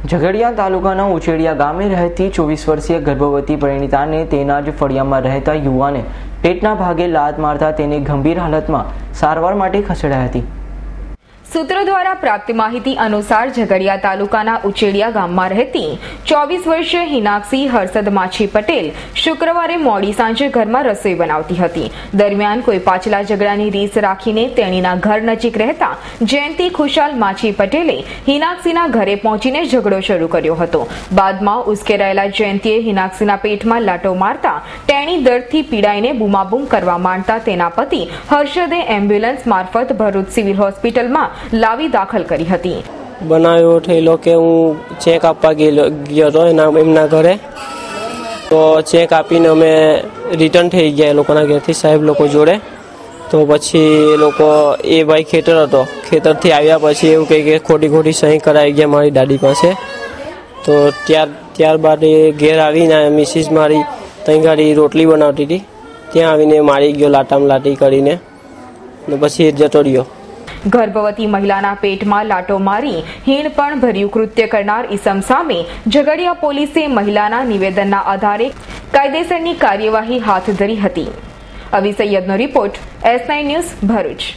ઝઘડિયા તાલુકાના ઉચેડિયા ગામે રહેતી 24 વર્ષીય ગર્ભવતી પરિણીતાને તેના જ ફળિયામાં રહેતા યુવાને પેટના ભાગે લાત મારતા તેને ગંભીર હાલતમાં સારવાર માટે ખસેડાઈ હતી। સૂત્રો દ્વારા પ્રાપ્ત માહિતી અનુસાર ઝઘડિયા તાલુકાના ઉચેડિયા ગામમાં રહેતી 24 વર્ષીય હિનાક્ષી હર્ષદ માછી પટેલ શુક્રવારે મોડી સાંજે ઘરમાં રસોઈ બનાવતી હતી। દરમિયાન કોઈ પાછલા ઝઘડાની રીસ રાખીને તેણીના ઘર નજીક રહેતા જયંતિ ખુશાલ માછી પટેલે હિનાક્ષીના ઘરે પહોંચીને ઝઘડો શરૂ કર્યો હતો। બાદમાં ઉશ્કેરાયેલા જયંતિએ હિનાક્ષીના પેટમાં લાટો મારતા તેણી દર્દથી પીડાઈને બૂમાબૂમ કરવા માંડતા તેના પતિ હર્ષદે એમ્બ્યુલન્સ મારફત ભરૂચ સિવિલ હોસ્પિટલમાં લાવી દાખલ કરી હતી। બનાવ્યો થયેલો કે હું ચેક આપવા ગયો હતો એમના ઘરે, તો ચેક આપીને અમે રિટર્ન થઈ ગયા એ લોકોના ઘરેથી સાહેબ લોકો જોડે। તો પછી એ લોકો એ ભાઈ ખેતર હતો, ખેતરથી આવ્યા પછી એવું કહે કે ખોટી સહી કરાવી ગયા મારી દાદી પાસે। તો ત્યારબાદ એ ઘેર આવીને મિસિસ મારી ત્યાં ગાડી રોટલી બનાવતી હતી, ત્યાં આવીને મારી ગયો લાટામ લાટી કરીને, ને પછી જતો રહ્યો। ગર્ભવતી મહિલાના પેટમાં લાટો મારી હીણ પણ ભર્યું કૃત્ય કરનાર ઈસમ સામે ઝઘડિયા પોલીસે મહિલાના નિવેદનના આધારે કાયદેસરની કાર્યવાહી હાથ ધરી હતી। અવી સૈયદનો રિપોર્ટ S9 ન્યૂઝ ભરૂચ।